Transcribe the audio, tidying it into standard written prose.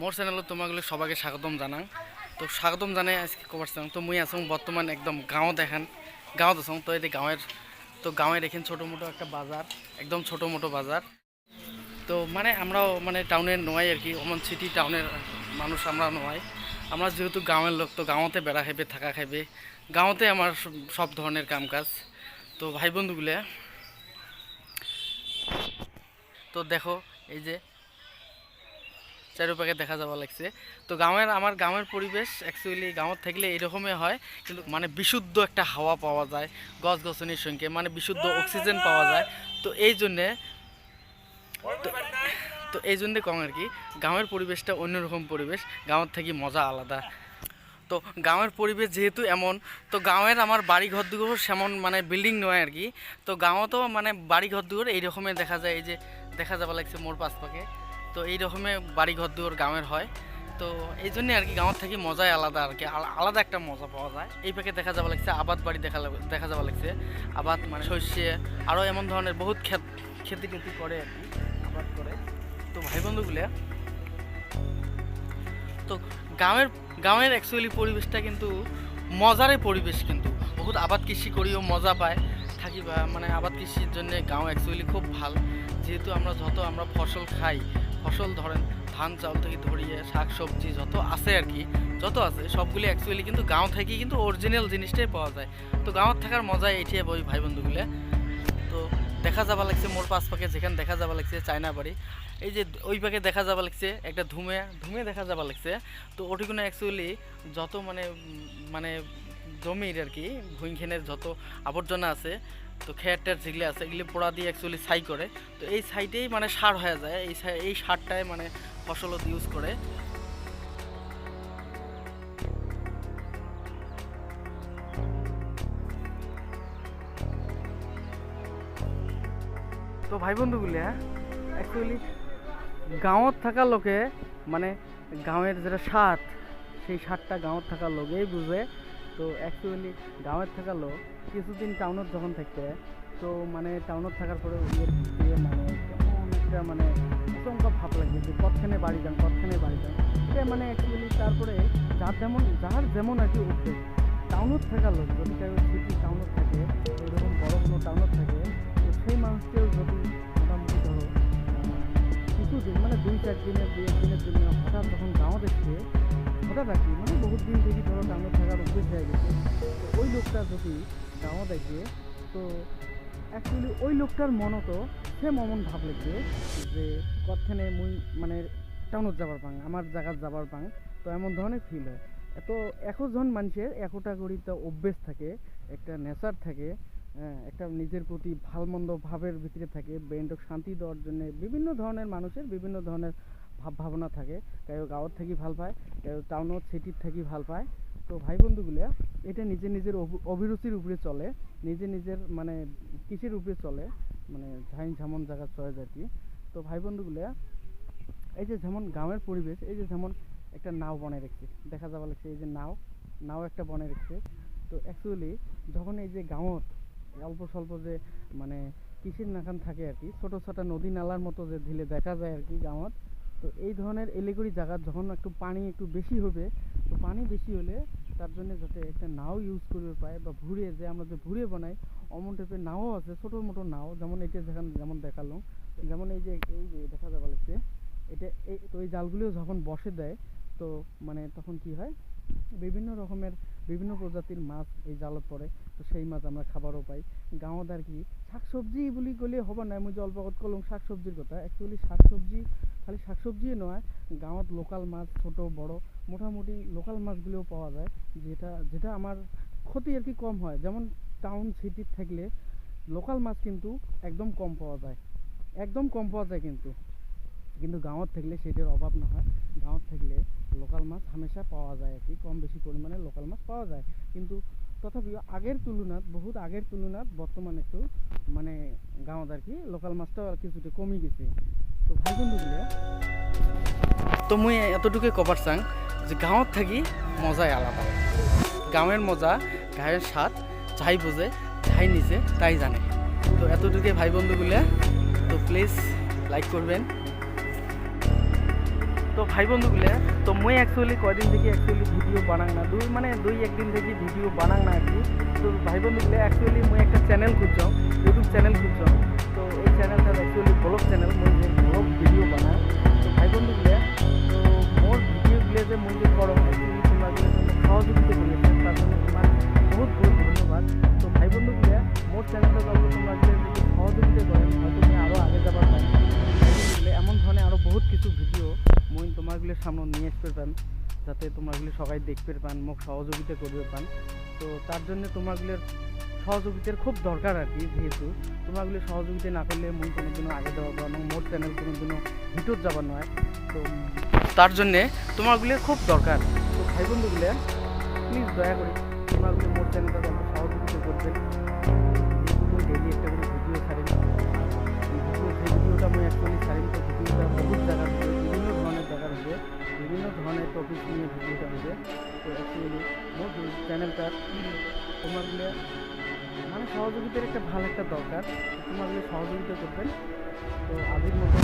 মোর চ্যানেলত তোমাগুলো সবাইকে স্বাগতম জানাং। তো স্বাগতম জানাই আজকে কবার চাং। তো মুই আছো বর্তমান একদম গাঁৱত এখন গাঁৱত আছো। তো এই গাঁৱের এখানে ছোটো মোটো একটা বাজার, একদম ছোটো মোটো বাজার। তো মানে আমরাও মানে টাউনের নয় আর কি, অমন সিটি টাউনের মানুষ আমরা নয়। আমরা যেহেতু গাঁৱের লোক, তো গাঁৱতে বেড়া খাইবে থাকা খাইবে, গাঁৱতে আমার সব ধরনের কাম কাজ। তো ভাই বন্ধুগুলো, তো দেখো এই যে চারিপাশে দেখা যাওয়া লাগছে। তো আমার গ্রামের পরিবেশ অ্যাকচুয়ালি গাঁৱত থাকলে এইরকমই হয়, কিন্তু মানে বিশুদ্ধ একটা হাওয়া পাওয়া যায়, গছ গছনির সঙ্গে মানে বিশুদ্ধ অক্সিজেন পাওয়া যায়। তো এই জন্যে তো তো এই জন্যে কম আর কি, গাঁৱের পরিবেশটা অন্যরকম পরিবেশ, গাঁৱত থাকি মজা আলাদা। তো গাঁৱের পরিবেশ যেহেতু এমন, তো গাঁৱের আমার বাড়ি ঘর দুয়ার সেমন মানে বিল্ডিং নয় আর কি। তো গাঁৱতো মানে বাড়ি ঘর দুয়ার এইরকমের দেখা যায়, এই যে দেখা যাওয়া লাগছে মোর পাশ পাকে। তো এই রকমের বাড়ি ঘর দুয়ার গাঁৱের হয়। তো এই জন্যে আর কি গাঁৱত থাকি মজাই আলাদা আর কি, আলাদা একটা মজা পাওয়া যায়। এই পাকে দেখা যাওয়া লাগছে আবাদ বাড়ি, দেখা যাওয়া লাগছে আবাদ মানে শস্যে আরও এমন ধরনের বহুত খেতি টেতি করে আর কি, আবাদ করে। তো ভাই বন্ধুগুলো, তো গাঁৱের গাঁৱের অ্যাকচুয়ালি পরিবেশটা কিন্তু মজারে পরিবেশ, কিন্তু বহুত আবাদ কৃষি করিও মজা পায় থাকিবা। মানে আবাদ কৃষির জন্য গাঁও অ্যাকচুয়ালি খুব ভাল। যেহেতু আমরা ফসল খাই, ফসল ধরেন ধান চাউল থেকে ধরিয়ে শাক সবজি যত আছে আর কি, যত আছে সবগুলি অ্যাকচুয়ালি কিন্তু গাঁও থেকে কিন্তু অরিজিনাল জিনিসটাই পাওয়া যায়। তো গাঁৱত থাকার মজাই এটিয়ে বই ভাই বন্ধুগুলো। তো দেখা যাবা লাগছে মোর পাশ পাকে, যেখানে দেখা যাবা লাগছে চায়না বাড়ি, এই যে ওই পাকে দেখা যাবা লাগছে একটা ধুমে ধুমে দেখা যাবা লাগছে। তো ওটিগুলো অ্যাকচুয়ালি যত মানে মানে জমির আর কি ভুঁইখানের যত আবর্জনা আছে, তো খেয়ার টেয়ার যেগুলো আছে এগুলি পোড়া দিয়ে অ্যাকচুয়ালি ছাই করে। তো এই ছাইটাই মানে সার হয়ে যায়, এই সারটাই মানে ফসলত ইউজ করে। তো ভাই বন্ধুগুলো, অ্যাকচুয়ালি গাঁৱত থাকা লোকে মানে গাঁৱের যেটা স্বাদ, সেই স্বাদটা গাঁৱত থাকা লোকেই বুঝে। তো অ্যাকচুয়ালি গাঁৱের থাকা লোক কিছুদিন টাউনত যখন থাকতে, তো মানে টাউনত থাকার পরে ওদের দিয়ে মানে কেমন একটা মানে আচমকা ভাব লাগে যে কতখানে বাড়ি যান, কতখানে বাড়ি যান। এটা মানে অ্যাকচুয়ালি তারপরে যার যেমন আর কি উঠে টাউনত থাকা লোক, যদি কেউ সিটি টাউনত থাকে, এরকম বড় কোনো টাউনত থাকে, তো সেই মানুষকেও যদি মোটামুটি ধরো কিছুদিন মানে 2-4 দিনের 2-1 দিনের জন্য হঠাৎ যখন গাঁও দেখছে, হঠাৎ আর কি মানে বহুত দিন থেকে ধরো টাউনে থাকার অভ্যেস হয়ে গেছে, তো ওই লোকটা যদি গাঁও দেখে, তো অ্যাকচুয়ালি ওই লোকটার মনও তো সেম অমন ভাব লাগবে যে কতখানে মুই মানে টাউনত যাবার পাং, আমার জায়গাত যাবার পাং। তো এমন ধরনের ফিল হয়। তো এখন মানুষের একটা করি তো অভ্যেস থাকে, একটা নেচার থাকে, একটা নিজের প্রতি ভাল মন্দ ভাবের ভিতরে থাকে, ব্রেনটক শান্তি দেওয়ার জন্য বিভিন্ন ধরনের মানুষের বিভিন্ন ধরনের ভাবনা থাকে। কেউ গাঁৱত থাকি ভাল পায়, কেউ টাউনত সিটির থাকি ভাল পায়। তো ভাই বন্ধুগুলো, এটা নিজের নিজের অভিরুচির উপরে চলে, নিজের মানে কিসের উপরে চলে, মানে যেমন জায়গা চলে যায় কি। তো ভাই বন্ধুগুলো, এই যে যেমন গাঁৱের পরিবেশ, এই যে যেমন একটা নাও বনায় রাখছে, দেখা যাওয়া লাগছে এই যে নাও একটা বনায় রাখছে। তো অ্যাকচুয়ালি যখন এই যে গাঁৱত অল্প স্বল্প যে মানে কৃষির নাকান থাকে আর কি, ছোটো ছোটো নদী নালার মতো যে ঢিলে দেখা যায় আর কি গাঁৱত। তো এই ধরনের এলেগুড়ি জায়গা যখন একটু পানি একটু বেশি হবে, তো পানি বেশি হলে তার জন্য যাতে একটা নাও ইউজ করতে পায়, বা ভুঁড়ে যে আমরা যে ভুঁড়ে বানাই অমন টাইপের নাও আছে, ছোটো মোটো নাও, যেমন এটা যেমন দেখালো, যেমন এই যে দেখা যাওয়া লাগছে এটা তো এই জালগুলিও যখন বসে দেয়, তো মানে তখন কি হয়, বিভিন্ন রকমের বিভিন্ন প্রজাতির মাছ এই জালত পড়ে। তো সেই মাছ আমরা খাবারও পাই। গাঁৱত আর কি শাকসবজি বুলি গ'লে হ'ব নাই, মই যে অল্প আগত ক'লোঁ শাকসবজির কথা, অ্যাকচুয়ালি শাকসবজি খালি শাকসবজিই নয়, গাঁৱত লোকাল মাছ ছোট বড় মোটামুটি লোকাল মাছগুলোও পাওয়া যায়, যেটা আমার ক্ষতি আর কি কম হয়। যেমন টাউন সিটির থাকলে লোকাল মাছ কিন্তু একদম কম পাওয়া যায়, একদম কম পাওয়া যায়, কিন্তু কিন্তু গাঁৱত থাকলে সেটার অভাব না হয়। গাঁৱত থাকলে লোকাল মাছ হামেশা পাওয়া যায় আর কি, কম বেশি পরিমাণে লোকাল মাছ পাওয়া যায়। কিন্তু তথাপিও বহুত আগের তুলনাত বর্তমানে একটু মানে গাঁৱত আর কি লোকাল মাছটাও আর কিছুটা কমে গেছে। তো ভাই বন্ধুগুলো, তো মুই এতটুকুই কবার চাং যে গাঁৱত থাকি মজাই আলাদা। গাঁৱের মজা, গাঁৱের স্বাদ যাই বোঝে, যাই নিচে তাই জানে। তো এতটুকুই ভাই বন্ধুগুলো, তো প্লিজ লাইক করবেন। তো ভাই বন্ধুগুলো, তো মুই অ্যাকচুয়ালি কয়দিন থেকে ভিডিও বানাং না, দুই একদিন থেকে ভিডিও বানাং না আর কি। তো ভাই বন্ধুগুলো অ্যাকচুয়ালি মুই একটা চ্যানেল খুঁজছাম, ইউটিউব চ্যানেল খুঁজছাম। তো এই চ্যানেলটা অ্যাকচুয়ালি ব্লগ চ্যানেল, মুই যে ব্লগ ভিডিও বানাই। তো ভাই বন্ধুগুলো, তো মোর ভিডিওগুলো যে মুই যে করো অ্যাকচুয়ালি তোমরা সহযোগিতা করেছে, তার জন্য তোমার বহুত বহুত ধন্যবাদ। তো ভাই বন্ধুগুলো, মোর চ্যানেলটা যখন তোমরা যদি সহযোগিতা করেন, হয়তো আমি আরও আগে যাবার পারি। এমন ধরনের আরও বহুত কিছু ভিডিও মুই তোমারগুলোর সামনে নিয়ে আসতে পান, যাতে তোমরাগুলো সবাই দেখতে পান, মোক সহযোগিতা করবে পান। তো তার জন্য তোমারগুলোর সহযোগিতার খুব দরকার আর কি, যেহেতু তোমরাগুলো সহযোগিতা না করলে মুই কোনোদিনও আগে যাওয়া পারবো না, মোর চ্যানেল কোনোদিনও ভিতর যাবার নয়। তো তার জন্যে তোমারগুলো খুব দরকার। তো ভাই বন্ধুগুলো, প্লিজ দয়া করে তোমরাগুলো মোর চ্যানেলটা আমাকে সহযোগিতা করবেন। যেহেতু মুই ডেইলি একটা করে ভিডিও ছাড়ি, সেই ভিডিওটা আমি অ্যাকচুয়ালি ছাড়ি। তো ভিডিওটা বহুত জায়গার হবে, বিভিন্ন ধরনের জায়গার হবে, বিভিন্ন ধরনের টপিক নিয়ে ভিডিওটা হবে। তো অ্যাকচুয়ালি মোর চ্যানেলটা তোমারগুলো মানে সহযোগিতার একটা ভালো একটা দরকার, তোমারগুলো সহযোগিতা করবেন। তো আজকের মতো